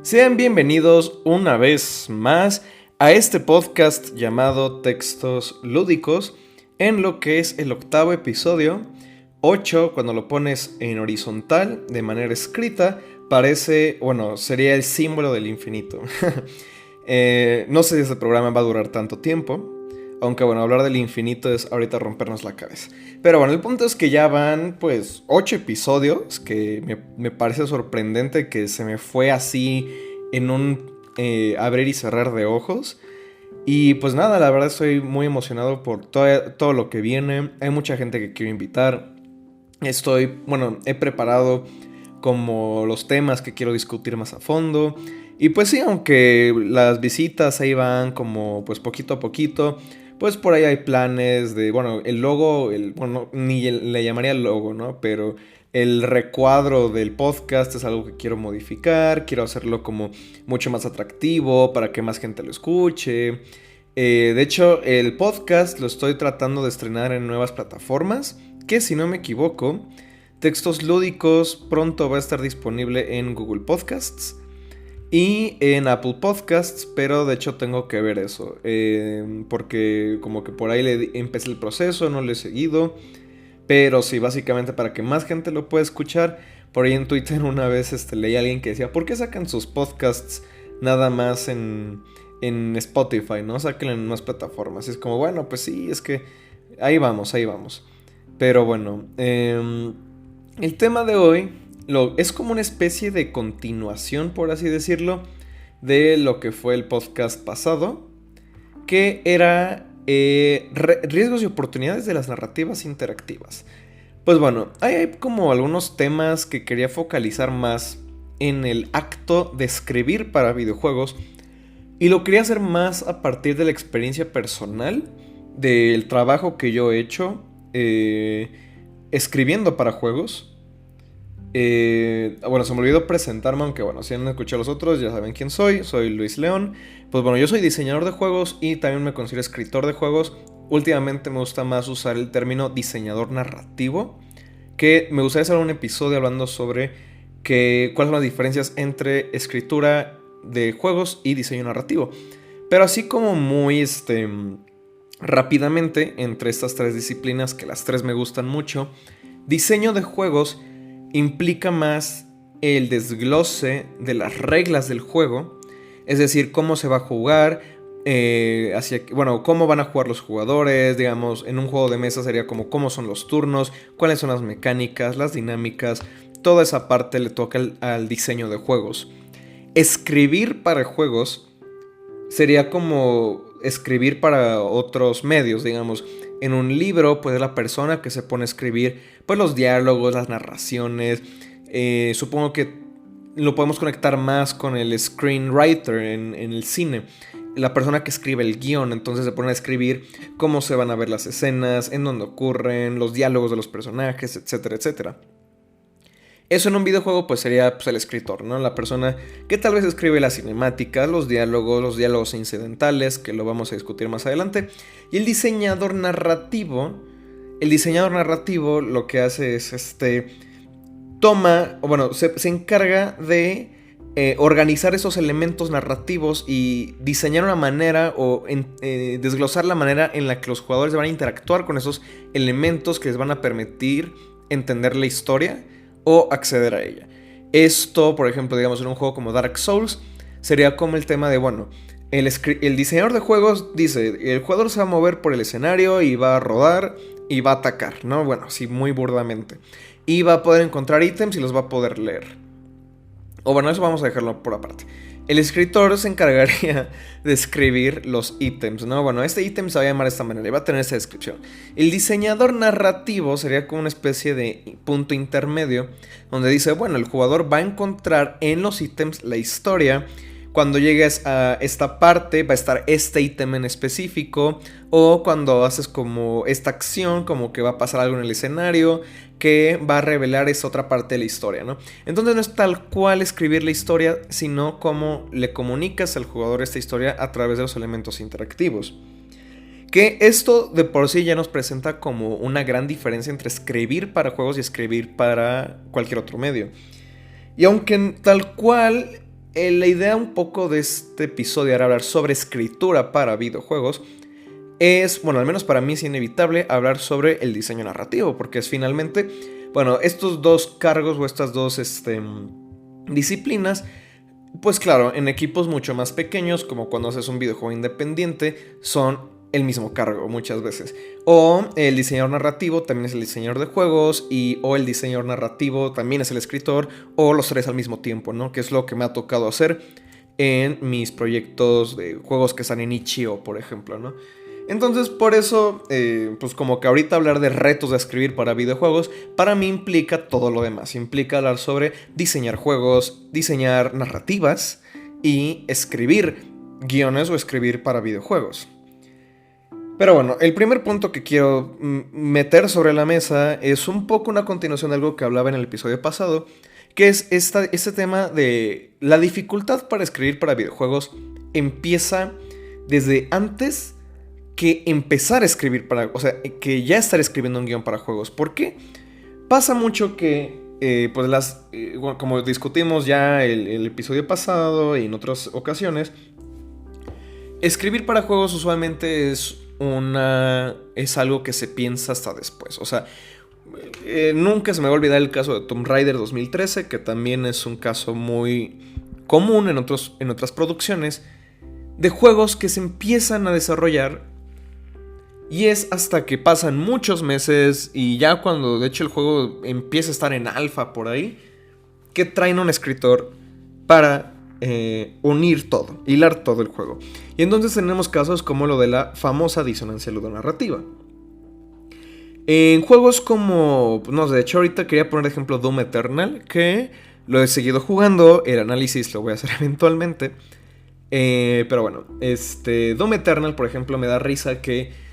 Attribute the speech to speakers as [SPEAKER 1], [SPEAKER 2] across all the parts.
[SPEAKER 1] Sean bienvenidos una vez más a este podcast llamado Textos Lúdicos, en lo que es el 8º episodio. 8, cuando lo pones en horizontal de manera escrita, sería el símbolo del infinito. No sé si este programa va a durar tanto tiempo, aunque hablar del infinito es ahorita rompernos la cabeza. Pero el punto es que ya van 8 episodios, que me parece sorprendente que se me fue así en un abrir y cerrar de ojos. Y nada, la verdad estoy muy emocionado por todo lo que viene. Hay mucha gente que quiero invitar. He preparado como los temas que quiero discutir más a fondo. Y sí, aunque las visitas ahí van como poquito a poquito, por ahí hay planes de, el logo, le llamaría logo, ¿no? Pero el recuadro del podcast es algo que quiero modificar, quiero hacerlo como mucho más atractivo para que más gente lo escuche. De hecho, el podcast lo estoy tratando de estrenar en nuevas plataformas, que si no me equivoco, Textos Lúdicos pronto va a estar disponible en Google Podcasts y en Apple Podcasts, pero de hecho tengo que ver eso, porque como que por ahí empecé el proceso, no lo he seguido, pero sí, básicamente para que más gente lo pueda escuchar. Por ahí en Twitter una vez leí a alguien que decía, ¿por qué sacan sus podcasts nada más en Spotify, no? Sáquenlo en más plataformas. Y es como, sí, es que ahí vamos. Pero el tema de hoy es como una especie de continuación, por así decirlo, de lo que fue el podcast pasado, que era riesgos y oportunidades de las narrativas interactivas. Hay como algunos temas que quería focalizar más en el acto de escribir para videojuegos, y lo quería hacer más a partir de la experiencia personal, del trabajo que yo he hecho escribiendo para juegos. Se me olvidó presentarme, aunque si han escuchado los otros ya saben quién soy. Soy Luis León. Yo soy diseñador de juegos y también me considero escritor de juegos. Últimamente me gusta más usar el término diseñador narrativo, que me gustaría hacer un episodio hablando sobre cuáles son las diferencias entre escritura de juegos y diseño narrativo. Pero así como muy rápidamente, entre estas tres disciplinas, que las tres me gustan mucho, diseño de juegos implica más el desglose de las reglas del juego, es decir, cómo se va a jugar, cómo van a jugar los jugadores. Digamos, en un juego de mesa sería como cómo son los turnos, cuáles son las mecánicas, las dinámicas. Toda esa parte le toca al diseño de juegos. Escribir para juegos sería como escribir para otros medios. Digamos, en un libro, es la persona que se pone a escribir los diálogos, las narraciones. Supongo que lo podemos conectar más con el screenwriter en el cine, la persona que escribe el guión. Entonces se pone a escribir cómo se van a ver las escenas, en dónde ocurren, los diálogos de los personajes, etcétera, etcétera. Eso en un videojuego sería el escritor, ¿no? La persona que tal vez escribe las cinemáticas, los diálogos incidentales, que lo vamos a discutir más adelante. Y el diseñador narrativo lo que hace es se encarga de organizar esos elementos narrativos y diseñar una manera o desglosar la manera en la que los jugadores van a interactuar con esos elementos que les van a permitir entender la historia o acceder a ella. Esto, por ejemplo, digamos en un juego como Dark Souls, sería como el tema de, el diseñador de juegos dice, el jugador se va a mover por el escenario y va a rodar y va a atacar, ¿no? Sí, muy burdamente. Y va a poder encontrar ítems y los va a poder leer. Eso vamos a dejarlo por aparte. El escritor se encargaría de escribir los ítems, ¿no? Este ítem se va a llamar de esta manera y va a tener esta descripción. El diseñador narrativo sería como una especie de punto intermedio, donde dice, el jugador va a encontrar en los ítems la historia. Cuando llegues a esta parte va a estar este ítem en específico, o cuando haces como esta acción, como que va a pasar algo en el escenario que va a revelar esa otra parte de la historia, ¿no? Entonces no es tal cual escribir la historia, sino cómo le comunicas al jugador esta historia a través de los elementos interactivos. Que esto de por sí ya nos presenta como una gran diferencia entre escribir para juegos y escribir para cualquier otro medio. Y aunque tal cual la idea un poco de este episodio era hablar sobre escritura para videojuegos. Es, bueno, al menos para mí es inevitable hablar sobre el diseño narrativo, porque es finalmente, bueno, estos dos cargos o estas dos disciplinas, pues claro, en equipos mucho más pequeños, como cuando haces un videojuego independiente, son el mismo cargo muchas veces. O el diseñador narrativo también es el diseñador de juegos, o el diseñador narrativo también es el escritor, o los tres al mismo tiempo, ¿no? Que es lo que me ha tocado hacer en mis proyectos de juegos que están en Itch.io, por ejemplo, ¿no? Entonces, por eso, pues como que ahorita hablar de retos de escribir para videojuegos, para mí implica todo lo demás. Implica hablar sobre diseñar juegos, diseñar narrativas y escribir guiones o escribir para videojuegos. Pero bueno, el primer punto que quiero meter sobre la mesa es un poco una continuación de algo que hablaba en el episodio pasado, que es este tema de la dificultad para escribir para videojuegos empieza desde antes que empezar a escribir o sea, que ya estar escribiendo un guión para juegos. ¿Por qué? Pasa mucho que, bueno, como discutimos ya el episodio pasado y en otras ocasiones, escribir para juegos usualmente es algo que se piensa hasta después. O sea, nunca se me va a olvidar el caso de Tomb Raider 2013, que también es un caso muy común en otras producciones, de juegos que se empiezan a desarrollar. Y es hasta que pasan muchos meses y ya cuando de hecho el juego empieza a estar en alfa por ahí, que traen un escritor para unir todo, hilar todo el juego. Y entonces tenemos casos como lo de la famosa disonancia ludonarrativa. En juegos como, no sé, de hecho ahorita quería poner de ejemplo Doom Eternal, que lo he seguido jugando, el análisis lo voy a hacer eventualmente. Pero bueno, Doom Eternal, por ejemplo, me da risa que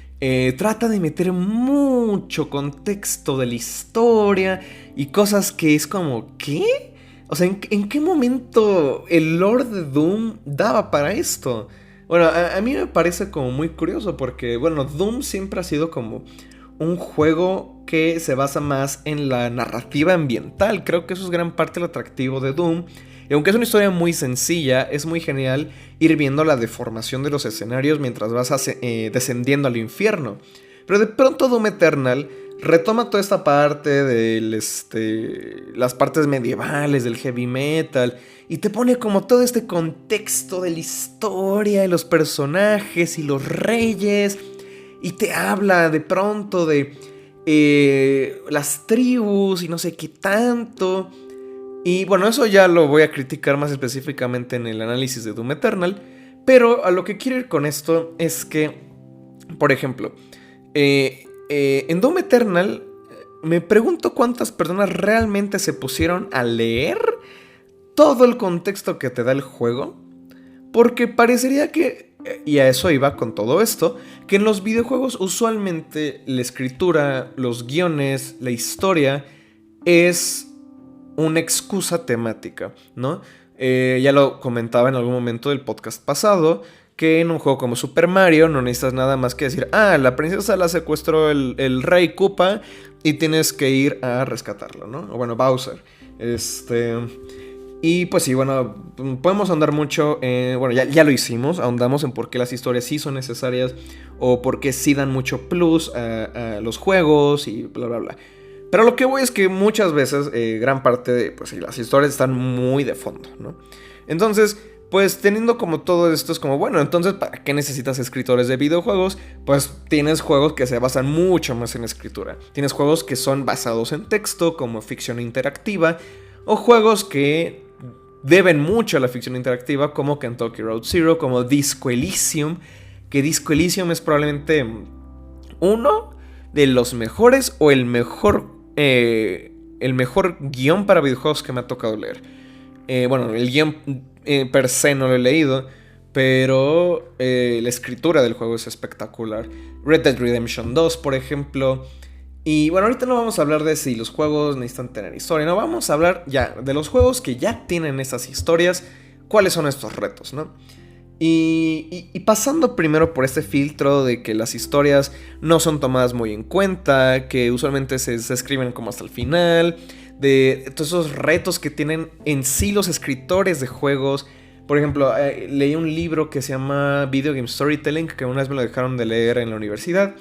[SPEAKER 1] trata de meter mucho contexto de la historia y cosas que es como, ¿qué? O sea, ¿en qué momento el lore de Doom daba para esto? Bueno, a mí me parece como muy curioso porque, bueno, Doom siempre ha sido como un juego que se basa más en la narrativa ambiental. Creo que eso es gran parte del atractivo de Doom. Y aunque es una historia muy sencilla, es muy genial ir viendo la deformación de los escenarios mientras vas descendiendo al infierno. Pero de pronto Doom Eternal retoma toda esta parte de las partes medievales, del heavy metal, y te pone como todo este contexto de la historia, de los personajes y los reyes, y te habla de pronto de las tribus y no sé qué tanto. Y bueno, eso ya lo voy a criticar más específicamente en el análisis de Doom Eternal. Pero a lo que quiero ir con esto es que, por ejemplo, en Doom Eternal me pregunto cuántas personas realmente se pusieron a leer todo el contexto que te da el juego. Porque parecería que, y a eso iba con todo esto, que en los videojuegos usualmente la escritura, los guiones, la historia es una excusa temática, ¿no? Ya lo comentaba en algún momento del podcast pasado, que en un juego como Super Mario no necesitas nada más que decir, la princesa la secuestró el rey Koopa y tienes que ir a rescatarlo, ¿no? O bueno, Bowser. Y pues sí, bueno, podemos ahondar mucho, bueno, ya lo hicimos, ahondamos en por qué las historias sí son necesarias o por qué sí dan mucho plus a los juegos y bla, bla, bla. Pero lo que voy es que muchas veces, gran parte de, pues sí, las historias están muy de fondo, ¿no? Entonces, pues teniendo como todo esto es como, bueno, entonces, ¿para qué necesitas escritores de videojuegos? Pues tienes juegos que se basan mucho más en escritura. Tienes juegos que son basados en texto, como ficción interactiva, o juegos que deben mucho a la ficción interactiva, como Kentucky Road Zero, como Disco Elysium, que Disco Elysium es probablemente uno de los mejores o el mejor guión para videojuegos que me ha tocado leer. Bueno, el guión per se no lo he leído, pero la escritura del juego es espectacular. Red Dead Redemption 2, por ejemplo. Y bueno, ahorita no vamos a hablar de si los juegos necesitan tener historia, no, vamos a hablar ya de los juegos que ya tienen esas historias, cuáles son estos retos, ¿no? Y pasando primero por este filtro de que las historias no son tomadas muy en cuenta, que usualmente se escriben como hasta el final, de todos esos retos que tienen en sí los escritores de juegos. Por ejemplo, leí un libro que se llama Video Game Storytelling, que una vez me lo dejaron de leer en la universidad.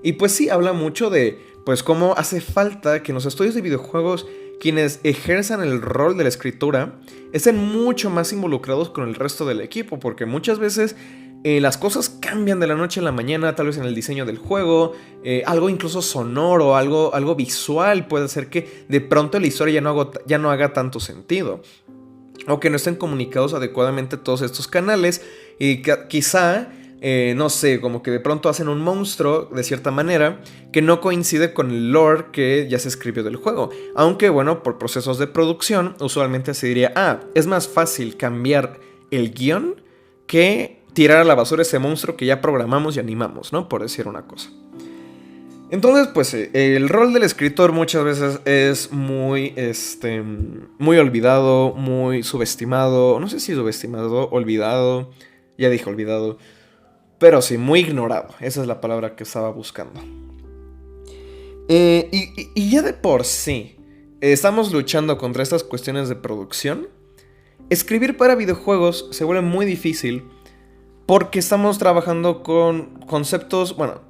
[SPEAKER 1] Y pues sí, habla mucho de pues cómo hace falta que en los estudios de videojuegos quienes ejerzan el rol de la escritura estén mucho más involucrados con el resto del equipo, porque muchas veces las cosas cambian de la noche a la mañana, tal vez en el diseño del juego, algo incluso sonoro, algo visual puede hacer que de pronto la historia ya no haga tanto sentido, o que no estén comunicados adecuadamente todos estos canales, y quizá no sé, como que de pronto hacen un monstruo de cierta manera que no coincide con el lore que ya se escribió del juego. Aunque bueno, por procesos de producción usualmente se diría, es más fácil cambiar el guión que tirar a la basura ese monstruo que ya programamos y animamos, ¿no? Por decir una cosa. Entonces, pues el rol del escritor muchas veces es muy olvidado, muy subestimado. No sé si subestimado, olvidado. Ya dije olvidado. Pero sí, muy ignorado. Esa es la palabra que estaba buscando. Y ya de por sí estamos luchando contra estas cuestiones de producción. Escribir para videojuegos se vuelve muy difícil porque estamos trabajando con conceptos. Bueno,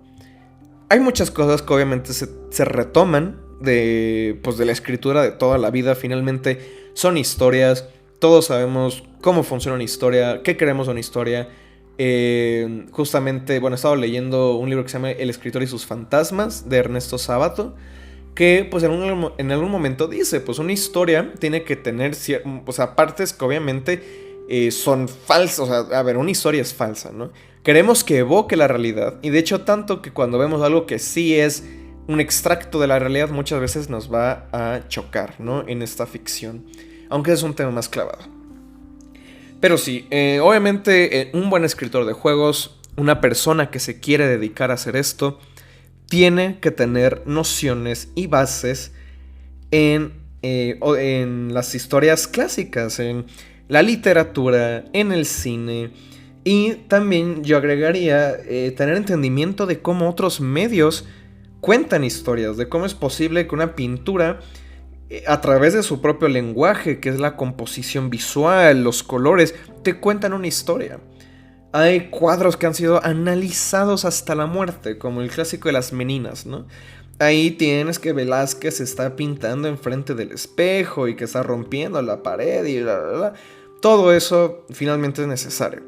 [SPEAKER 1] hay muchas cosas que obviamente se retoman de la escritura de toda la vida. Finalmente son historias. Todos sabemos cómo funciona una historia, qué queremos de una historia. Justamente, bueno, he estado leyendo un libro que se llama El escritor y sus fantasmas, de Ernesto Sábato, que pues en algún momento dice, pues una historia tiene que tener partes que obviamente son falsas. O sea, a ver, una historia es falsa, ¿no? Queremos que evoque la realidad, y de hecho tanto que cuando vemos algo que sí es un extracto de la realidad, muchas veces nos va a chocar, ¿no? En esta ficción, aunque es un tema más clavado. Pero sí, obviamente un buen escritor de juegos, una persona que se quiere dedicar a hacer esto, tiene que tener nociones y bases en las historias clásicas, en la literatura, en el cine. Y también yo agregaría tener entendimiento de cómo otros medios cuentan historias, de cómo es posible que una pintura, a través de su propio lenguaje, que es la composición visual, los colores, te cuentan una historia. Hay cuadros que han sido analizados hasta la muerte, como el clásico de las Meninas, ¿no? Ahí tienes que Velázquez está pintando enfrente del espejo y que está rompiendo la pared y bla, bla, bla. Todo eso finalmente es necesario.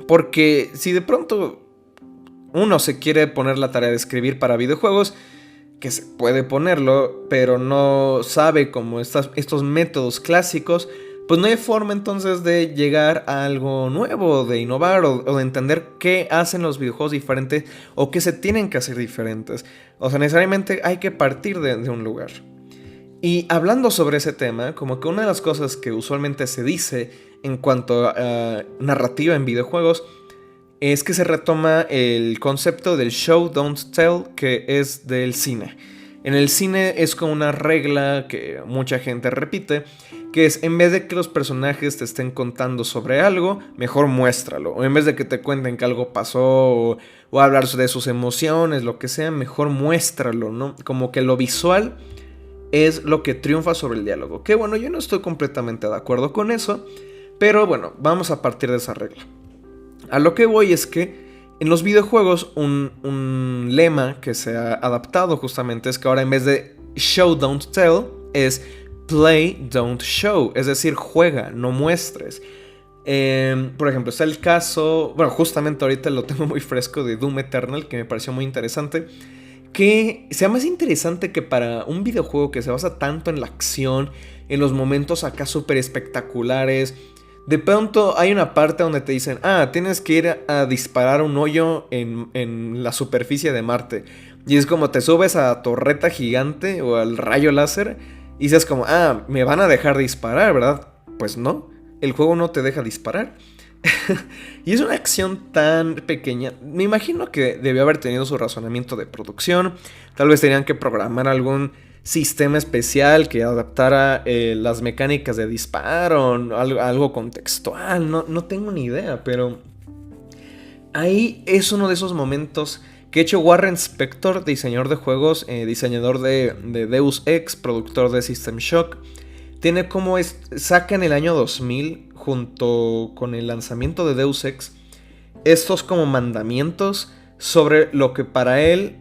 [SPEAKER 1] Porque si de pronto uno se quiere poner la tarea de escribir para videojuegos, que se puede ponerlo, pero no sabe como estos métodos clásicos, pues no hay forma entonces de llegar a algo nuevo, de innovar o de entender qué hacen los videojuegos diferentes o qué se tienen que hacer diferentes. O sea, necesariamente hay que partir de un lugar. Y hablando sobre ese tema, como que una de las cosas que usualmente se dice en cuanto a narrativa en videojuegos es que se retoma el concepto del show, don't tell, que es del cine. En el cine es como una regla que mucha gente repite, que es en vez de que los personajes te estén contando sobre algo, mejor muéstralo. O en vez de que te cuenten que algo pasó o hablar de sus emociones, lo que sea, mejor muéstralo, ¿no? Como que lo visual es lo que triunfa sobre el diálogo. Que bueno, yo no estoy completamente de acuerdo con eso, pero bueno, vamos a partir de esa regla. A lo que voy es que en los videojuegos un lema que se ha adaptado justamente es que ahora en vez de show, don't tell, es play, don't show. Es decir, juega, no muestres. Por ejemplo, está el caso, bueno, justamente ahorita lo tengo muy fresco, de Doom Eternal, que me pareció muy interesante. Que sea más interesante que para un videojuego que se basa tanto en la acción, en los momentos acá súper espectaculares. De pronto hay una parte donde te dicen, tienes que ir a disparar un hoyo en la superficie de Marte. Y es como te subes a la torreta gigante o al rayo láser y dices como, me van a dejar disparar, ¿verdad? Pues no, el juego no te deja disparar. Y es una acción tan pequeña. Me imagino que debió haber tenido su razonamiento de producción. Tal vez tenían que programar algún sistema especial que adaptara las mecánicas de disparo, algo contextual, no tengo ni idea, pero ahí es uno de esos momentos Que de hecho Warren Spector, diseñador de juegos, diseñador de Deus Ex, productor de System Shock, tiene como saca en el año 2000, junto con el lanzamiento de Deus Ex, estos como mandamientos sobre lo que para él,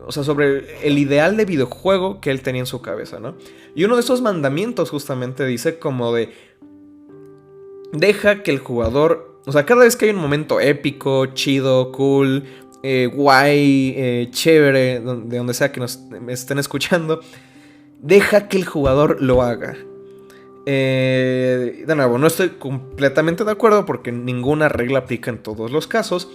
[SPEAKER 1] o sea, sobre el ideal de videojuego que él tenía en su cabeza, ¿no? Y uno de esos mandamientos justamente dice como de: deja que el jugador, o sea, cada vez que hay un momento épico, chido, cool, guay, chévere, de donde sea que nos estén escuchando, deja que el jugador lo haga. De nuevo, no estoy completamente de acuerdo porque ninguna regla aplica en todos los casos,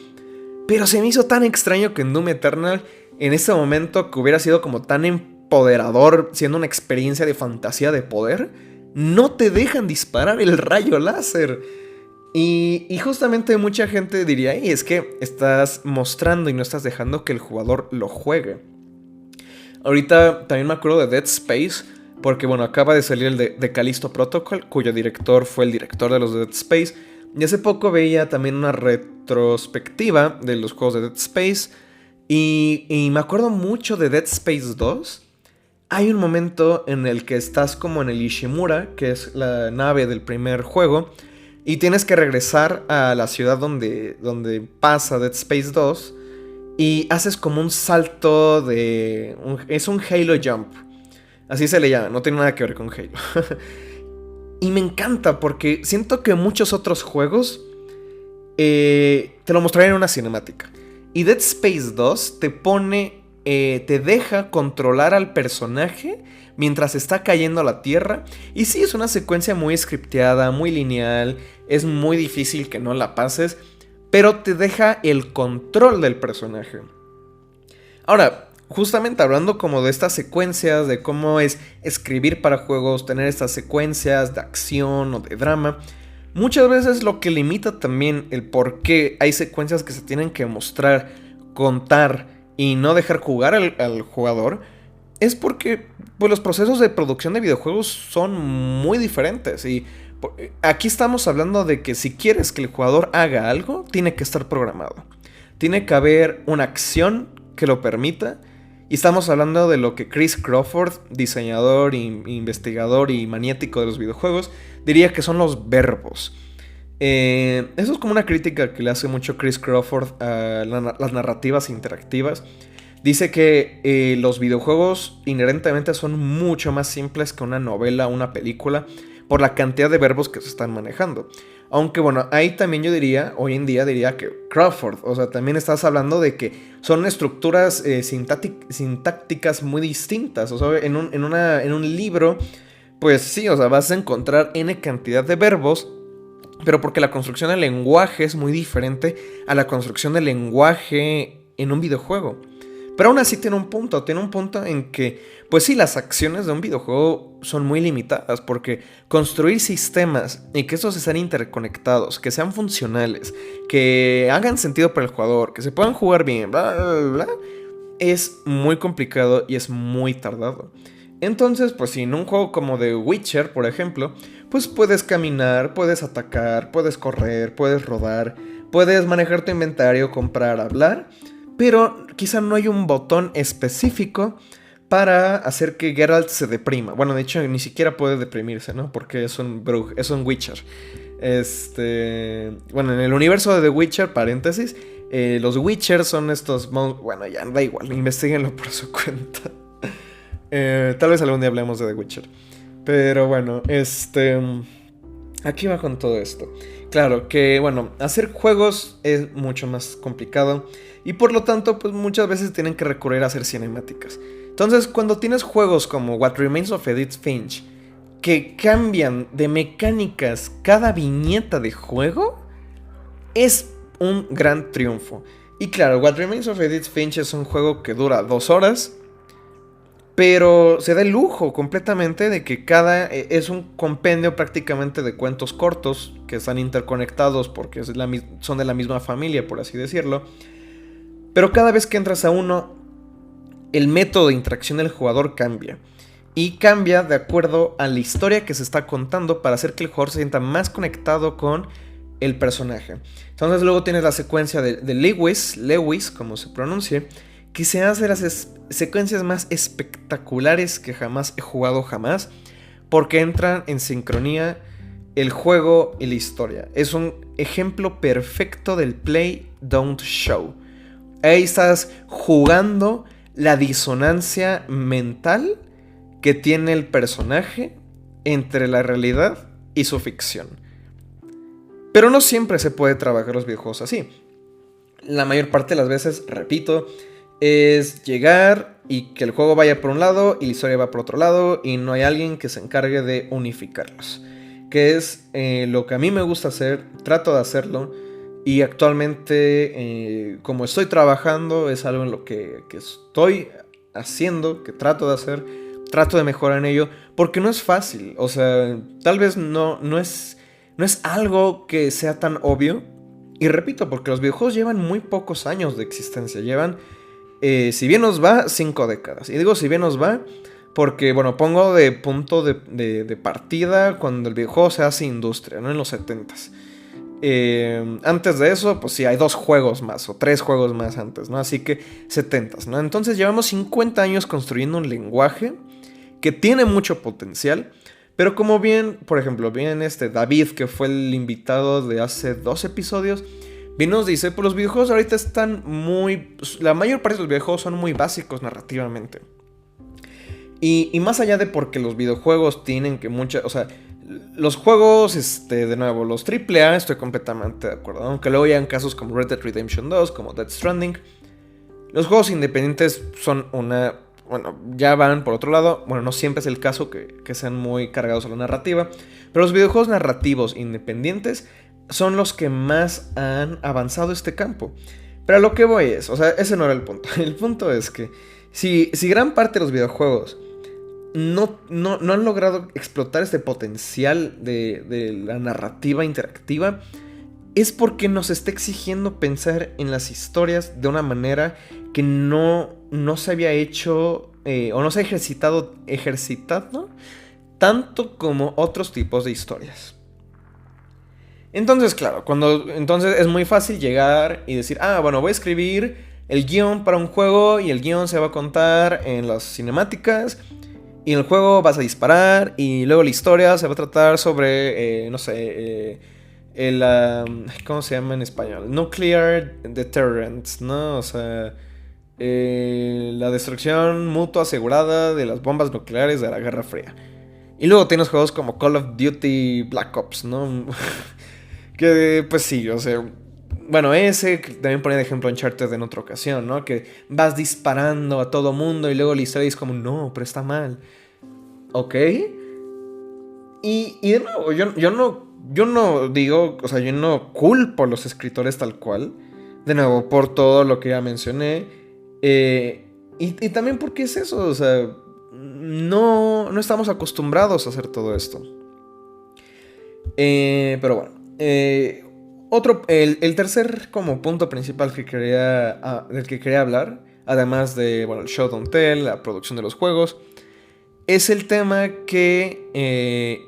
[SPEAKER 1] pero se me hizo tan extraño que en Doom Eternal, en ese momento que hubiera sido como tan empoderador, siendo una experiencia de fantasía de poder, no te dejan disparar el rayo láser. Y justamente mucha gente diría: y es que estás mostrando y no estás dejando que el jugador lo juegue. Ahorita también me acuerdo de Dead Space, porque bueno, acaba de salir el de Callisto Protocol, cuyo director fue el director de los Dead Space. Y hace poco veía también una retrospectiva de los juegos de Dead Space. Y me acuerdo mucho de Dead Space 2. Hay un momento en el que estás como en el Ishimura, que es la nave del primer juego, y tienes que regresar a la ciudad donde pasa Dead Space 2. Y haces como un salto es un Halo Jump. Así se le llama, no tiene nada que ver con Halo. Y me encanta porque siento que muchos otros juegos te lo mostrarían en una cinemática. Y Dead Space 2 te deja controlar al personaje mientras está cayendo a la tierra. Y sí, es una secuencia muy scripteada, muy lineal. Es muy difícil que no la pases, pero te deja el control del personaje. Ahora, justamente hablando como de estas secuencias, de cómo es escribir para juegos, tener estas secuencias de acción o de drama, muchas veces lo que limita también el por qué hay secuencias que se tienen que mostrar, contar y no dejar jugar al jugador, es porque pues, los procesos de producción de videojuegos son muy diferentes. Y aquí estamos hablando de que si quieres que el jugador haga algo, tiene que estar programado. Tiene que haber una acción que lo permita. Y estamos hablando de lo que Chris Crawford, diseñador, investigador y maniático de los videojuegos, diría que son los verbos. Eso es como una crítica que le hace mucho Chris Crawford a las narrativas interactivas. Dice que los videojuegos inherentemente son mucho más simples que una novela o una película por la cantidad de verbos que se están manejando. Aunque bueno, ahí también yo diría, hoy en día diría que Crawford, o sea, también estás hablando de que son estructuras sintácticas muy distintas. O sea, en un libro, pues sí, o sea, vas a encontrar N cantidad de verbos, pero porque la construcción del lenguaje es muy diferente a la construcción del lenguaje en un videojuego. Pero aún así tiene un punto en que, pues sí, las acciones de un videojuego son muy limitadas, porque construir sistemas y que estos estén interconectados, que sean funcionales, que hagan sentido para el jugador, que se puedan jugar bien, bla, bla, bla, es muy complicado y es muy tardado. Entonces, pues sí, en un juego como The Witcher, por ejemplo, pues puedes caminar, puedes atacar, puedes correr, puedes rodar, puedes manejar tu inventario, comprar, hablar, pero quizá no hay un botón específico para hacer que Geralt se deprima. Bueno, de hecho, ni siquiera puede deprimirse, ¿no? Porque es un Witcher. Bueno, en el universo de The Witcher, paréntesis, los Witcher son estos... Bueno, ya da igual, investiguenlo por su cuenta. Tal vez algún día hablemos de The Witcher. Pero bueno, aquí va con todo esto. Claro que, bueno, hacer juegos es mucho más complicado y por lo tanto, pues muchas veces tienen que recurrir a hacer cinemáticas. Entonces, cuando tienes juegos como What Remains of Edith Finch, que cambian de mecánicas cada viñeta de juego, es un gran triunfo. Y claro, What Remains of Edith Finch es un juego que dura 2 horas, pero se da el lujo completamente de que es un compendio prácticamente de cuentos cortos que están interconectados porque son de la misma familia, por así decirlo. Pero cada vez que entras a uno, el método de interacción del jugador cambia. Y cambia de acuerdo a la historia que se está contando para hacer que el jugador se sienta más conectado con el personaje. Entonces luego tienes la secuencia de Lewis, como se pronuncie, que se hace las secuencias más espectaculares que jamás he jugado jamás, porque entran en sincronía el juego y la historia. Es un ejemplo perfecto del play, don't show. Ahí estás jugando la disonancia mental que tiene el personaje entre la realidad y su ficción. Pero no siempre se puede trabajar los videojuegos así. La mayor parte de las veces, repito, es llegar y que el juego vaya por un lado y la historia va por otro lado y no hay alguien que se encargue de unificarlos. Que es lo que a mí me gusta hacer, trato de hacerlo y actualmente como estoy trabajando es algo en lo que estoy haciendo, que trato de hacer, trato de mejorar en ello porque no es fácil, o sea, tal vez no es algo que sea tan obvio y repito, porque los videojuegos llevan muy pocos años de existencia, llevan, si bien nos va, 5 décadas y digo si bien nos va porque, bueno, pongo de punto de partida cuando el videojuego se hace industria, ¿no? En los 70s. Antes de eso, pues sí, hay 2 juegos más o 3 juegos más antes, ¿no? Así que 70s, ¿no? Entonces llevamos 50 años construyendo un lenguaje que tiene mucho potencial, pero como bien, por ejemplo, bien David, que fue el invitado de hace 2 episodios, bien nos dice, pues los videojuegos ahorita están muy... La mayor parte de los videojuegos son muy básicos narrativamente. Y más allá de porque los videojuegos tienen que o sea, los juegos, de nuevo, los AAA, estoy completamente de acuerdo. Aunque luego hayan casos como Red Dead Redemption 2, como Death Stranding. Los juegos independientes son bueno, ya van por otro lado. Bueno, no siempre es el caso que sean muy cargados a la narrativa. Pero los videojuegos narrativos independientes son los que más han avanzado este campo. Pero a lo que voy es, o sea, ese no era el punto. El punto es que si gran parte de los videojuegos no han logrado explotar este potencial de la narrativa interactiva, es porque nos está exigiendo pensar en las historias de una manera que no se había hecho o no se ha ejercitado tanto como otros tipos de historias. Entonces, claro, entonces es muy fácil llegar y decir, bueno, voy a escribir el guión para un juego y el guión se va a contar en las cinemáticas. Y en el juego vas a disparar y luego la historia se va a tratar sobre, no sé, ¿cómo se llama en español? Nuclear Deterrence, ¿no? O sea, la destrucción mutua asegurada de las bombas nucleares de la Guerra Fría. Y luego tienes juegos como Call of Duty Black Ops, ¿no? Que, pues sí, o sea... Bueno, ese también ponía de ejemplo Uncharted en otra ocasión, ¿no? Que vas disparando a todo mundo y luego la historia es como, no, pero está mal. ¿Ok? Y de nuevo, yo no digo, o sea, yo no culpo a los escritores tal cual. De nuevo, por todo lo que ya mencioné. Y también porque es eso, o sea, no estamos acostumbrados a hacer todo esto. Pero bueno, el tercer como punto principal del que quería hablar, además de, bueno, el show don't tell, la producción de los juegos, es el tema que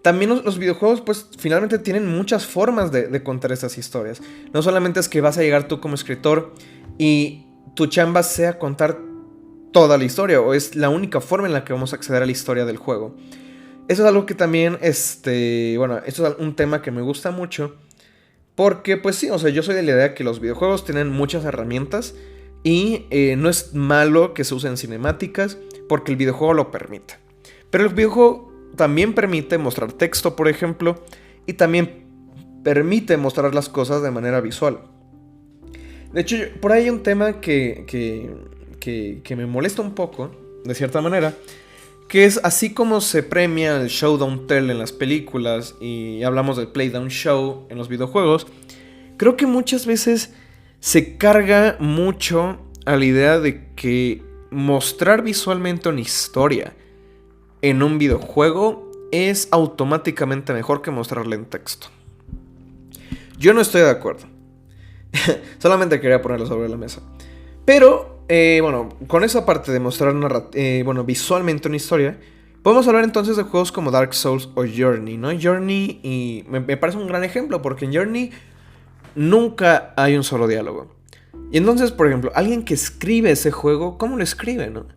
[SPEAKER 1] también los videojuegos pues finalmente tienen muchas formas de contar estas historias. No solamente es que vas a llegar tú como escritor y tu chamba sea contar toda la historia, o es la única forma en la que vamos a acceder a la historia del juego. Eso es algo que también, bueno, esto es un tema que me gusta mucho. Porque, pues sí, o sea, yo soy de la idea que los videojuegos tienen muchas herramientas y no es malo que se usen cinemáticas porque el videojuego lo permite. Pero el videojuego también permite mostrar texto, por ejemplo, y también permite mostrar las cosas de manera visual. De hecho, por ahí hay un tema que me molesta un poco, de cierta manera, que es así como se premia el show don't tell en las películas y hablamos del play don't show en los videojuegos. Creo que muchas veces se carga mucho a la idea de que mostrar visualmente una historia en un videojuego es automáticamente mejor que mostrarla en texto. Yo no estoy de acuerdo. Solamente quería ponerlo sobre la mesa. Pero, bueno, con esa parte de mostrar visualmente una historia, Podemos hablar entonces de juegos como Dark Souls o Journey, ¿no? Journey y me parece un gran ejemplo porque en Journey nunca hay un solo diálogo. Y entonces, por ejemplo, alguien que escribe ese juego, ¿cómo lo escribe, no?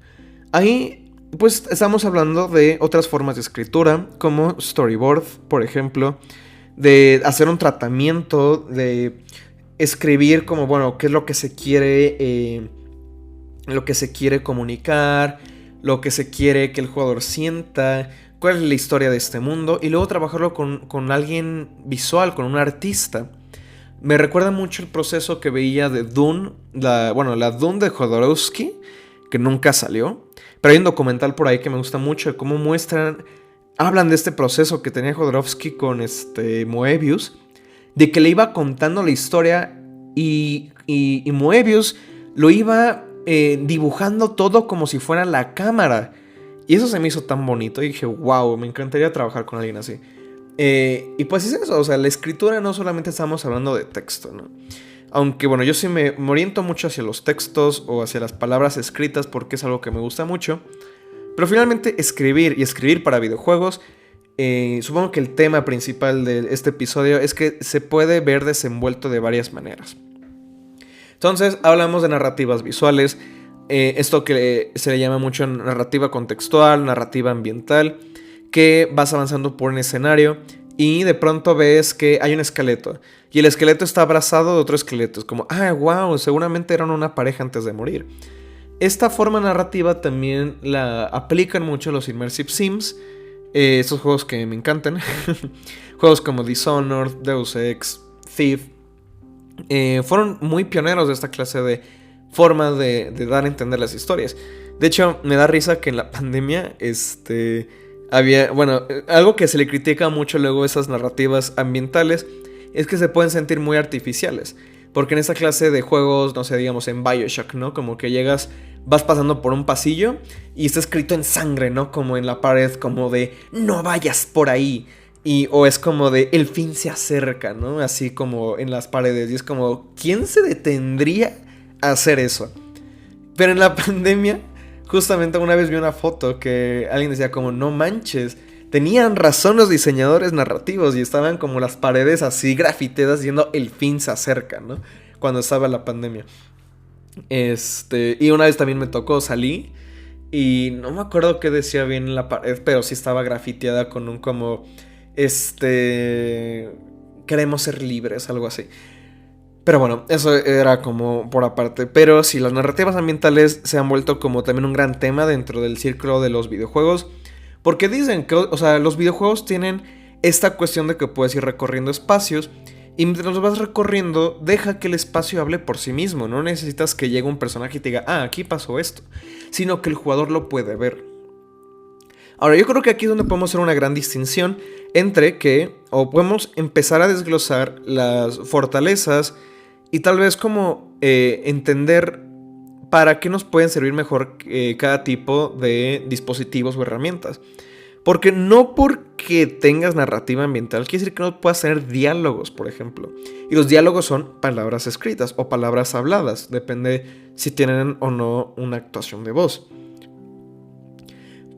[SPEAKER 1] Ahí, pues, estamos hablando de otras formas de escritura, como storyboard, por ejemplo, de hacer un tratamiento, de escribir como, bueno, qué es lo que se quiere comunicar, lo que se quiere que el jugador sienta, cuál es la historia de este mundo, y luego trabajarlo con alguien visual, con un artista. Me recuerda mucho el proceso que veía de Dune, la Dune de Jodorowsky, que nunca salió. Pero hay un documental por ahí que me gusta mucho de cómo hablan de este proceso que tenía Jodorowsky con Moebius, de que le iba contando la historia y Moebius lo iba dibujando todo como si fuera la cámara. Y eso se me hizo tan bonito y dije, wow, me encantaría trabajar con alguien así. Y pues es eso, o sea, la escritura no solamente estamos hablando de texto, ¿no? Aunque bueno, yo sí me oriento mucho hacia los textos o hacia las palabras escritas porque es algo que me gusta mucho. Pero finalmente escribir para videojuegos, supongo que el tema principal de este episodio es que se puede ver desenvuelto de varias maneras. Entonces hablamos de narrativas visuales, esto que se le llama mucho narrativa contextual, narrativa ambiental, que vas avanzando por un escenario y de pronto ves que hay un esqueleto y el esqueleto está abrazado de otro esqueleto. Es como, wow, seguramente eran una pareja antes de morir. Esta forma narrativa también la aplican mucho los Immersive Sims, estos juegos que me encantan. Juegos como Dishonored, Deus Ex, Thief, fueron muy pioneros de esta clase de forma de dar a entender las historias. De hecho, me da risa que en la pandemia, algo que se le critica mucho luego a esas narrativas ambientales es que se pueden sentir muy artificiales. Porque en esa clase de juegos, no sé, digamos en BioShock, ¿no? Como que vas pasando por un pasillo y está escrito en sangre, ¿no? Como en la pared, como de no vayas por ahí. O es como de el fin se acerca, ¿no? Así como en las paredes. Y es como, ¿quién se detendría a hacer eso? Pero en la pandemia, justamente una vez vi una foto que alguien decía como, no manches, tenían razón los diseñadores narrativos y estaban como las paredes así grafiteadas diciendo el fin se acerca, ¿no? Cuando estaba la pandemia. Y una vez también me tocó, salí y no me acuerdo qué decía bien en la pared, pero sí estaba grafiteada con un como, queremos ser libres, algo así. Pero bueno, eso era como por aparte. Pero sí, las narrativas ambientales se han vuelto como también un gran tema dentro del círculo de los videojuegos. Porque dicen que, o sea, los videojuegos tienen esta cuestión de que puedes ir recorriendo espacios. Y mientras los vas recorriendo, deja que el espacio hable por sí mismo. No necesitas que llegue un personaje y te diga, aquí pasó esto. Sino que el jugador lo puede ver. Ahora, yo creo que aquí es donde podemos hacer una gran distinción entre o podemos empezar a desglosar las fortalezas y tal vez como entender para qué nos pueden servir mejor cada tipo de dispositivos o herramientas. Porque no porque tengas narrativa ambiental quiere decir que no puedas tener diálogos, por ejemplo. Y los diálogos son palabras escritas o palabras habladas. Depende si tienen o no una actuación de voz.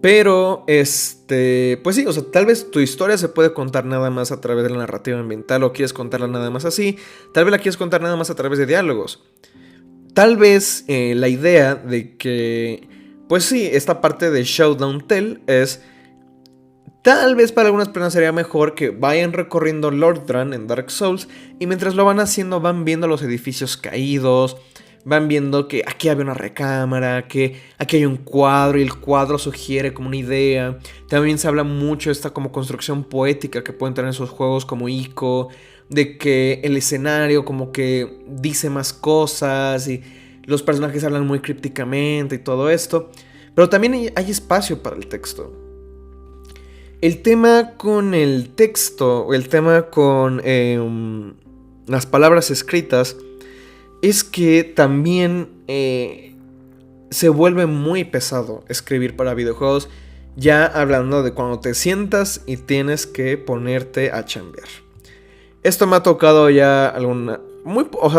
[SPEAKER 1] Pero, pues sí, o sea, tal vez tu historia se puede contar nada más a través de la narrativa ambiental o quieres contarla nada más así. Tal vez la quieres contar nada más a través de diálogos. Tal vez la idea de que, pues sí, esta parte de Show Don't Tell es, tal vez para algunas personas sería mejor que vayan recorriendo Lordran en Dark Souls y mientras lo van haciendo van viendo los edificios caídos. Van viendo que aquí había una recámara, que aquí hay un cuadro y el cuadro sugiere como una idea. También se habla mucho de esta como construcción poética que pueden tener esos juegos como Ico, de que el escenario como que dice más cosas y los personajes hablan muy crípticamente y todo esto. Pero también hay espacio para el texto. El tema con el texto, o el tema con las palabras escritas, es que también se vuelve muy pesado escribir para videojuegos, ya hablando de cuando te sientas y tienes que ponerte a chambear. Esto me ha tocado ya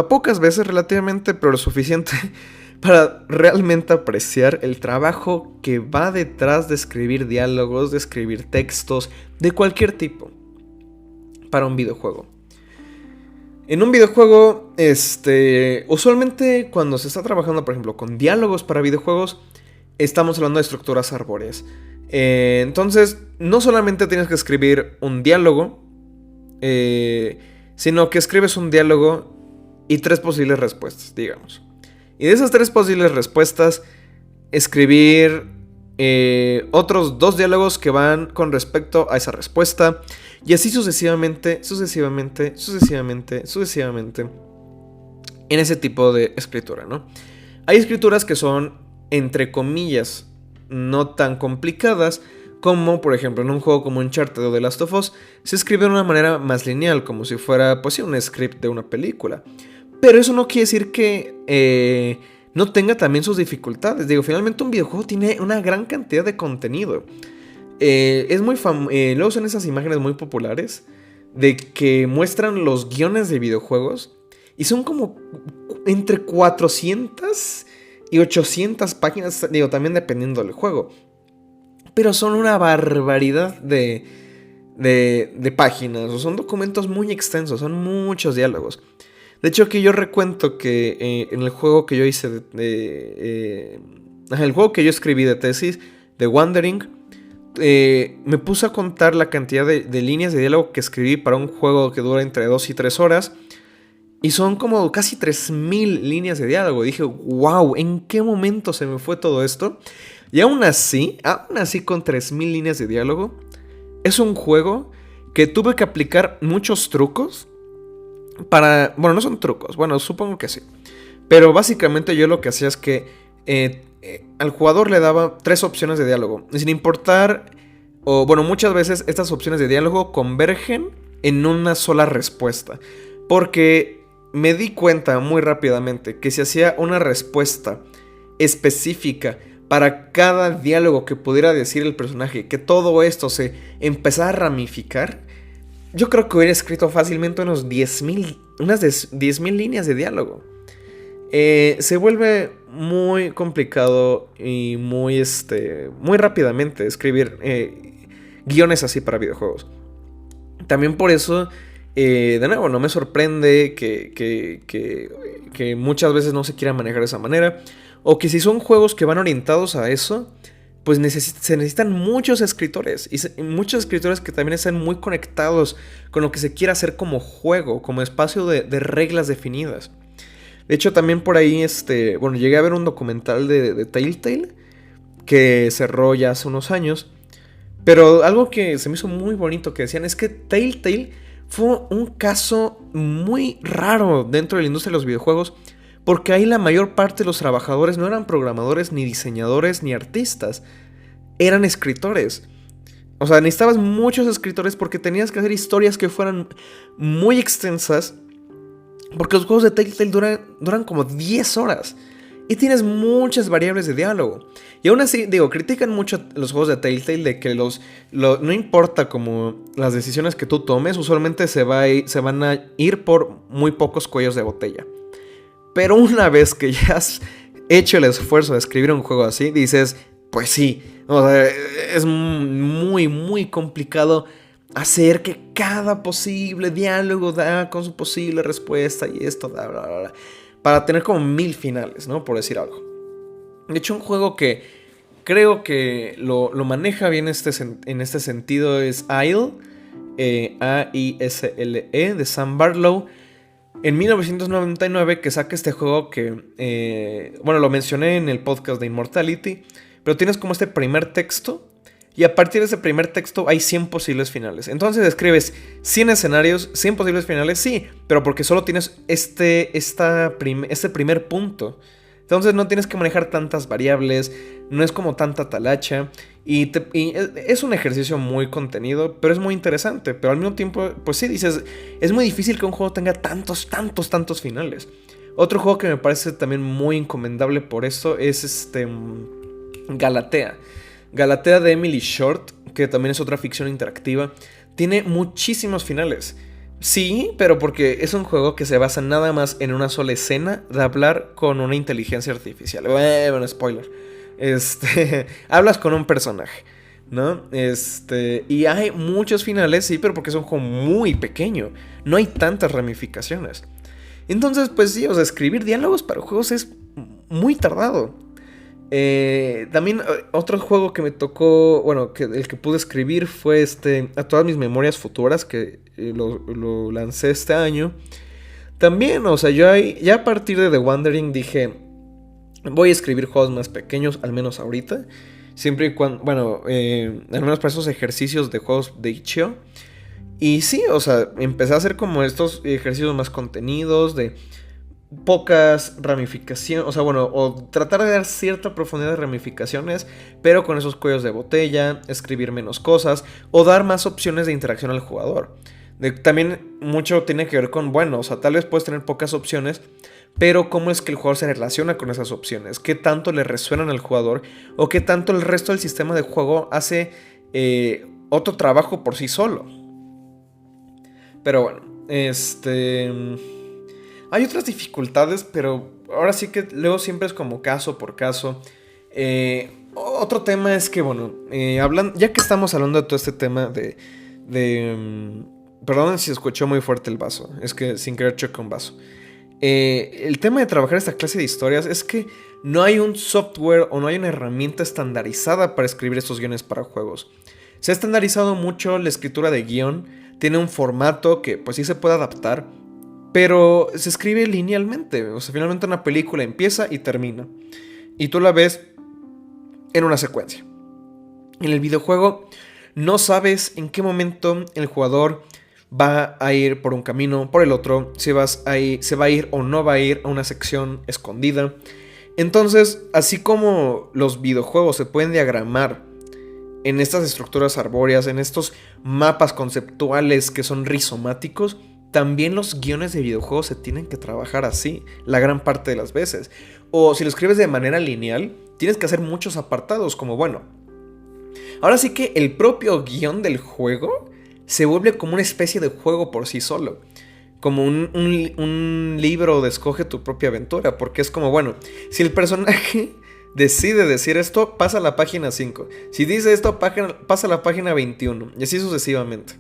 [SPEAKER 1] pocas veces relativamente, pero lo suficiente para realmente apreciar el trabajo que va detrás de escribir diálogos, de escribir textos, de cualquier tipo, para un videojuego. En un videojuego, usualmente cuando se está trabajando, por ejemplo, con diálogos para videojuegos, estamos hablando de estructuras arbóreas. Entonces, no solamente tienes que escribir un diálogo, sino que escribes un diálogo y 3 posibles respuestas, digamos. Y de esas 3 posibles respuestas, escribir otros 2 diálogos que van con respecto a esa respuesta. Y así sucesivamente, en ese tipo de escritura, ¿no? Hay escrituras que son, entre comillas, no tan complicadas, como por ejemplo en un juego como Uncharted o The Last of Us, se escribe de una manera más lineal, como si fuera, pues sí, un script de una película. Pero eso no quiere decir que no tenga también sus dificultades. Digo, finalmente un videojuego tiene una gran cantidad de contenido. Es muy luego son esas imágenes muy populares de que muestran los guiones de videojuegos y son como entre 400 y 800 páginas, digo, también dependiendo del juego. Pero son una barbaridad de páginas, o son documentos muy extensos, son muchos diálogos. De hecho, aquí yo recuento que en el juego que yo hice el juego que yo escribí de tesis, de Wandering, me puse a contar la cantidad de líneas de diálogo que escribí para un juego que dura entre 2 y 3 horas. Y son como casi 3000 líneas de diálogo. Dije, wow, ¿en qué momento se me fue todo esto? Y aún así con 3000 líneas de diálogo, es un juego que tuve que aplicar muchos trucos para... Bueno, no son trucos, bueno, supongo que sí. Pero básicamente yo lo que hacía es que al jugador le daba 3 opciones de diálogo. Sin importar... O bueno, muchas veces estas opciones de diálogo convergen en una sola respuesta. Porque me di cuenta muy rápidamente que si hacía una respuesta específica para cada diálogo que pudiera decir el personaje, que todo esto se empezara a ramificar, yo creo que hubiera escrito fácilmente unas 10.000 líneas de diálogo. Se vuelve muy complicado y muy rápidamente escribir guiones así para videojuegos. También por eso, de nuevo, no me sorprende que muchas veces no se quiera manejar de esa manera. O que si son juegos que van orientados a eso, pues se necesitan muchos escritores. Y muchos escritores que también están muy conectados con lo que se quiere hacer como juego, como espacio de reglas definidas. De hecho, también por ahí, llegué a ver un documental de Telltale que cerró ya hace unos años. Pero algo que se me hizo muy bonito que decían es que Telltale fue un caso muy raro dentro de la industria de los videojuegos, porque ahí la mayor parte de los trabajadores no eran programadores, ni diseñadores, ni artistas. Eran escritores. O sea, necesitabas muchos escritores porque tenías que hacer historias que fueran muy extensas. Porque los juegos de Telltale duran como 10 horas. Y tienes muchas variables de diálogo. Y aún así, critican mucho los juegos de Telltale de que no importa como las decisiones que tú tomes, usualmente se van a ir por muy pocos cuellos de botella. Pero una vez que ya has hecho el esfuerzo de escribir un juego así, dices, pues sí, o sea, es muy, muy complicado hacer que cada posible diálogo da con su posible respuesta y esto, bla, bla, bla, para tener como 1000 finales, ¿no? Por decir algo. De hecho, un juego que creo que lo maneja bien en este sentido es Isle, A-I-S-L-E, de Sam Barlow. En 1999 que saca este juego que, lo mencioné en el podcast de Immortality, pero tienes como este primer texto y a partir de ese primer texto hay 100 posibles finales. Entonces escribes 100 escenarios, 100 posibles finales, sí, pero porque solo tienes este primer punto. Entonces no tienes que manejar tantas variables, no es como tanta talacha. Y es un ejercicio muy contenido, pero es muy interesante. Pero al mismo tiempo, pues sí, dices, es muy difícil que un juego tenga tantos finales. Otro juego que me parece también muy encomendable por eso es Galatea. Galatea de Emily Short, que también es otra ficción interactiva, tiene muchísimos finales. Sí, pero porque es un juego que se basa nada más en una sola escena de hablar con una inteligencia artificial. Bueno, spoiler. Hablas con un personaje, ¿no? Y hay muchos finales, sí, pero porque es un juego muy pequeño. No hay tantas ramificaciones. Entonces, pues sí, o sea, escribir diálogos para juegos es muy tardado. También otro juego que me tocó, bueno, que el que pude escribir fue a todas mis memorias futuras, que lo lancé este año. También, o sea, ya a partir de The Wandering dije, voy a escribir juegos más pequeños, al menos ahorita. Siempre y cuando, bueno, al menos para esos ejercicios de juegos de itch.io. Y sí, o sea, empecé a hacer como estos ejercicios más contenidos, de pocas ramificaciones, o sea, bueno, o tratar de dar cierta profundidad de ramificaciones, pero con esos cuellos de botella, escribir menos cosas, o dar más opciones de interacción al jugador. También mucho tiene que ver con, bueno, o sea, tal vez puedes tener pocas opciones, pero cómo es que el jugador se relaciona con esas opciones, qué tanto le resuenan al jugador, o qué tanto el resto del sistema de juego hace otro trabajo por sí solo. Pero bueno, hay otras dificultades, pero ahora sí que luego siempre es como caso por caso. Otro tema es que, bueno, ya que estamos hablando de todo este tema perdón si escuchó muy fuerte el vaso, es que sin querer choqué un vaso. El tema de trabajar esta clase de historias es que no hay un software o no hay una herramienta estandarizada para escribir estos guiones para juegos. Se ha estandarizado mucho la escritura de guión, tiene un formato que pues sí se puede adaptar, pero se escribe linealmente. O sea, finalmente una película empieza y termina, y tú la ves en una secuencia. En el videojuego no sabes en qué momento el jugador va a ir por un camino, por el otro, se va a ir o no va a ir a una sección escondida. Entonces, así como los videojuegos se pueden diagramar en estas estructuras arbóreas, en estos mapas conceptuales que son rizomáticos, también los guiones de videojuegos se tienen que trabajar así, la gran parte de las veces. O si lo escribes de manera lineal, tienes que hacer muchos apartados, como bueno. Ahora sí que el propio guión del juego se vuelve como una especie de juego por sí solo. Como un libro de escoge tu propia aventura, porque es como, bueno, si el personaje decide decir esto, pasa a la página 5. Si dice esto, pasa a la página 21. Y así sucesivamente.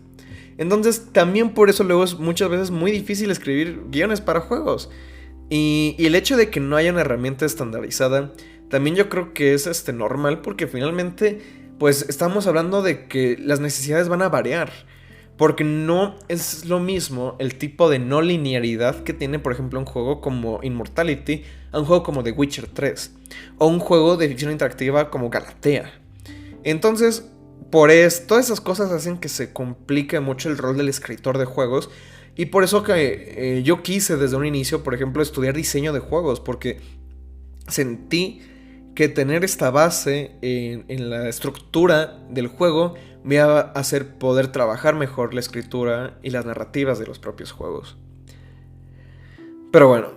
[SPEAKER 1] Entonces, también por eso luego es muchas veces muy difícil escribir guiones para juegos. Y el hecho de que no haya una herramienta estandarizada, también yo creo que es normal, porque finalmente, pues estamos hablando de que las necesidades van a variar. Porque no es lo mismo el tipo de no linealidad que tiene, por ejemplo, un juego como Immortality a un juego como The Witcher 3. O un juego de ficción interactiva como Galatea. Entonces, todas esas cosas hacen que se complique mucho el rol del escritor de juegos. Y por eso que yo quise desde un inicio, por ejemplo, estudiar diseño de juegos. Porque sentí que tener esta base en la estructura del juego me va a hacer poder trabajar mejor la escritura y las narrativas de los propios juegos. Pero bueno,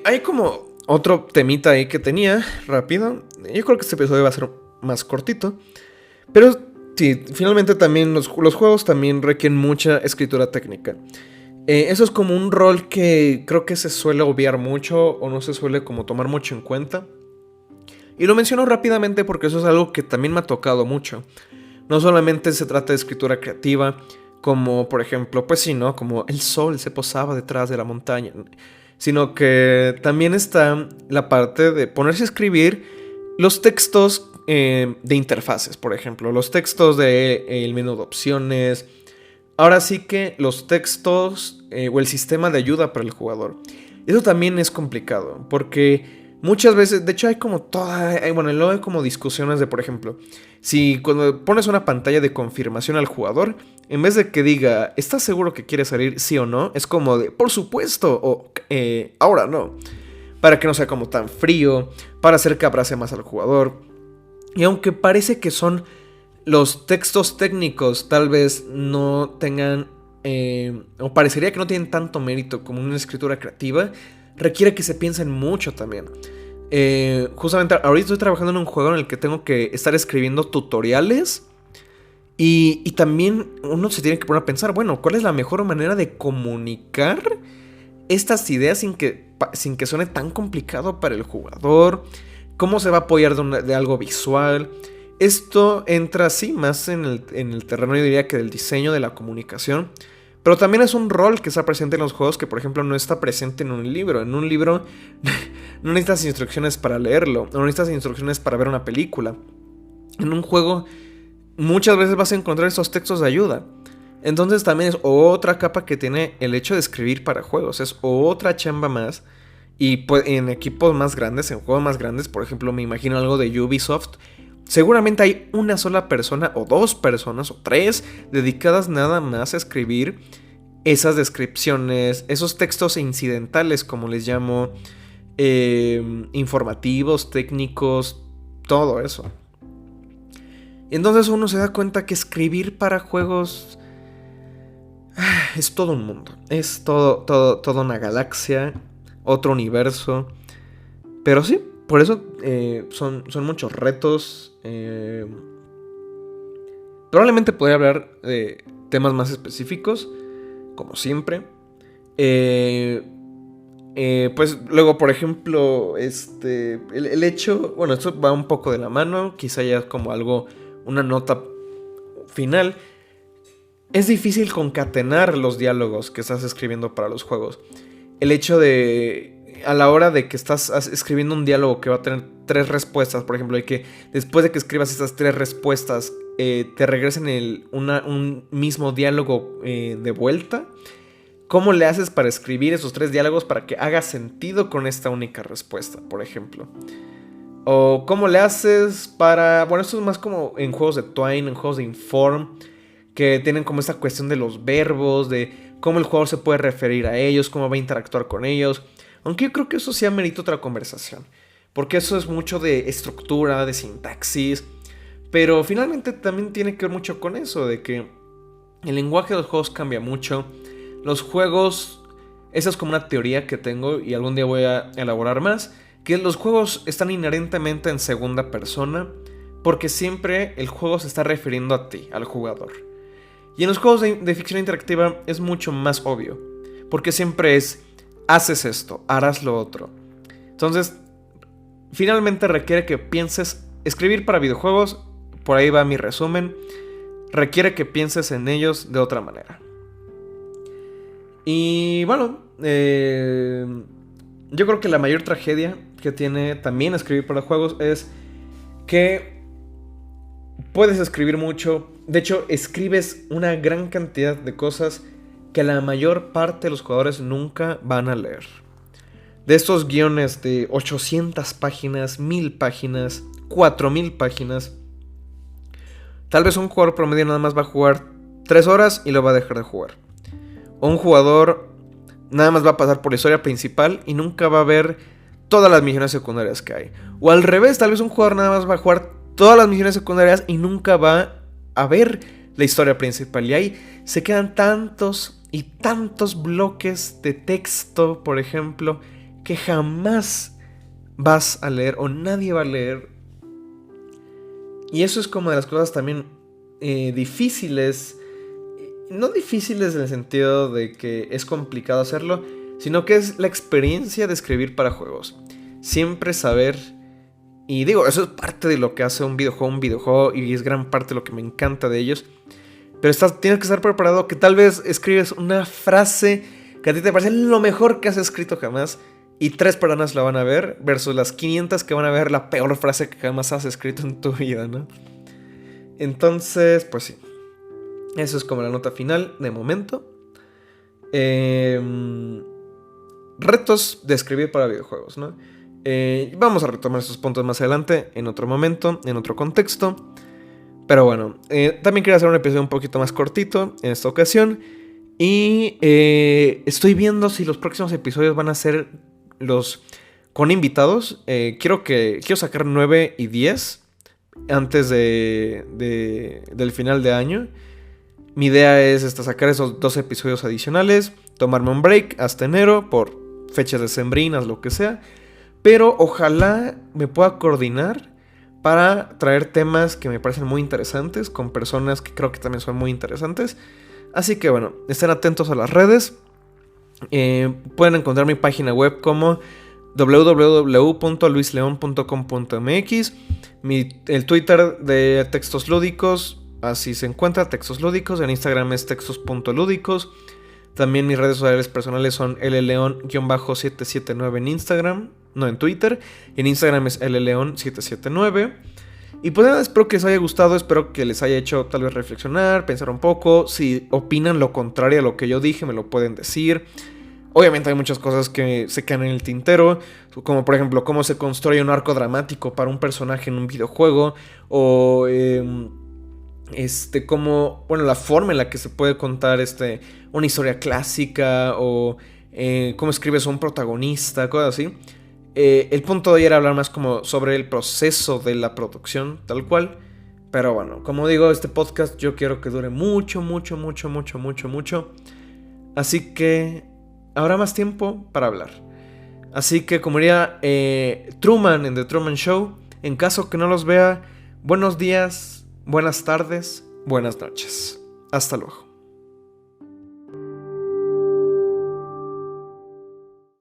[SPEAKER 1] hay como otro temita ahí que tenía, rápido. Yo creo que este episodio va a ser más cortito. Pero sí, finalmente también los juegos también requieren mucha escritura técnica. Eso es como un rol que creo que se suele obviar mucho o no se suele como tomar mucho en cuenta. Y lo menciono rápidamente porque eso es algo que también me ha tocado mucho. No solamente se trata de escritura creativa, como por ejemplo, pues sí, ¿no? Como el sol se posaba detrás de la montaña. Sino que también está la parte de ponerse a escribir los textos de interfaces, por ejemplo. Los textos del menú de opciones. Ahora sí que los textos o el sistema de ayuda para el jugador. Eso también es complicado, porque muchas veces, de hecho hay como luego hay como discusiones de, por ejemplo, si cuando pones una pantalla de confirmación al jugador, en vez de que diga, ¿estás seguro que quieres salir sí o no? Es como de, por supuesto, o ahora no. Para que no sea como tan frío, para hacer que abrace más al jugador. Y aunque parece que son los textos técnicos, tal vez no tengan, o parecería que no tienen tanto mérito como una escritura creativa, requiere que se piensen mucho también. Justamente ahorita estoy trabajando en un juego en el que tengo que estar escribiendo tutoriales Y también uno se tiene que poner a pensar, bueno, ¿cuál es la mejor manera de comunicar estas ideas sin que suene tan complicado para el jugador? ¿Cómo se va a apoyar de algo visual? Esto entra así más en el terreno, yo diría, que del diseño de la comunicación. Pero también es un rol que está presente en los juegos que, por ejemplo, no está presente en un libro. En un libro no necesitas instrucciones para leerlo, no necesitas instrucciones para ver una película. En un juego muchas veces vas a encontrar esos textos de ayuda. Entonces también es otra capa que tiene el hecho de escribir para juegos. Es otra chamba más. Y pues en equipos más grandes, en juegos más grandes, por ejemplo, me imagino algo de Ubisoft. Seguramente hay una sola persona o dos personas o tres dedicadas nada más a escribir esas descripciones, esos textos incidentales, como les llamo, informativos, técnicos, todo eso. Y entonces uno se da cuenta que escribir para juegos es todo un mundo, es toda una galaxia, otro universo. Pero sí, por eso son muchos retos. Probablemente podría hablar de temas más específicos, como siempre. Pues luego, por ejemplo, el hecho, bueno, esto va un poco de la mano, quizá ya como algo, una nota final. Es difícil concatenar los diálogos que estás escribiendo para los juegos. El hecho de, a la hora de que estás escribiendo un diálogo que va a tener 3 respuestas, por ejemplo, y que después de que escribas estas 3 respuestas te regresen un mismo diálogo de vuelta. ¿Cómo le haces para escribir esos 3 diálogos para que haga sentido con esta única respuesta, por ejemplo? O cómo le haces para... Bueno, esto es más como en juegos de Twine, en juegos de Inform, que tienen como esta cuestión de los verbos, de cómo el jugador se puede referir a ellos, cómo va a interactuar con ellos. Aunque yo creo que eso sí amerita otra conversación, porque eso es mucho de estructura, de sintaxis, pero finalmente también tiene que ver mucho con eso, de que el lenguaje de los juegos cambia mucho. Los juegos, esa es como una teoría que tengo y algún día voy a elaborar más, que los juegos están inherentemente en segunda persona, porque siempre el juego se está refiriendo a ti, al jugador. Y en los juegos de ficción interactiva es mucho más obvio, porque siempre es, haces esto, harás lo otro. Entonces, finalmente requiere que pienses, escribir para videojuegos, por ahí va mi resumen, requiere que pienses en ellos de otra manera. Y bueno, yo creo que la mayor tragedia que tiene también escribir para juegos es que puedes escribir mucho. De hecho, escribes una gran cantidad de cosas que la mayor parte de los jugadores nunca van a leer. De estos guiones de 800 páginas, 1000 páginas, 4000 páginas, tal vez un jugador promedio nada más va a jugar 3 horas y lo va a dejar de jugar. O un jugador nada más va a pasar por la historia principal y nunca va a ver todas las misiones secundarias que hay. O al revés, tal vez un jugador nada más va a jugar todas las misiones secundarias y nunca va a ver la historia principal. Y ahí se quedan tantos y tantos bloques de texto, por ejemplo, que jamás vas a leer o nadie va a leer. Y eso es como de las cosas también difíciles. No difíciles en el sentido de que es complicado hacerlo, sino que es la experiencia de escribir para juegos. Siempre saber, y digo, eso es parte de lo que hace un videojuego y es gran parte de lo que me encanta de ellos. Pero tienes que estar preparado que tal vez escribes una frase que a ti te parece lo mejor que has escrito jamás y 3 personas la van a ver versus las 500 que van a ver la peor frase que jamás has escrito en tu vida, ¿no? Entonces, pues sí. Eso es como la nota final de momento. Retos de escribir para videojuegos, ¿no? Vamos a retomar esos puntos más adelante, en otro momento, en otro contexto. Pero bueno, también quería hacer un episodio un poquito más cortito en esta ocasión. Y estoy viendo si los próximos episodios van a ser los con invitados. Quiero sacar 9 y 10 antes del final de año. Mi idea es sacar esos 2 episodios adicionales, tomarme un break hasta enero por fechas decembrinas, lo que sea. Pero ojalá me pueda coordinar para traer temas que me parecen muy interesantes, con personas que creo que también son muy interesantes. Así que bueno, estén atentos a las redes. Pueden encontrar mi página web como www.luisleon.com.mx. El Twitter de Textos Lúdicos, así se encuentra, Textos Lúdicos. En Instagram es textos.lúdicos. También mis redes sociales personales son lleon-779 en Instagram, no en Twitter. Y en Instagram es lleon779. Y pues nada, espero que les haya gustado, espero que les haya hecho tal vez reflexionar, pensar un poco. Si opinan lo contrario a lo que yo dije, me lo pueden decir. Obviamente hay muchas cosas que se quedan en el tintero, como por ejemplo cómo se construye un arco dramático para un personaje en un videojuego, o como, bueno, la forma en la que se puede contar una historia clásica, o cómo escribes a un protagonista, cosas así. El punto de hoy era hablar más como sobre el proceso de la producción, tal cual. Pero bueno, como digo, este podcast yo quiero que dure mucho. Así que habrá más tiempo para hablar. Así que como diría Truman en The Truman Show, en caso que no los vea, buenos días, buenas tardes, buenas noches. Hasta luego.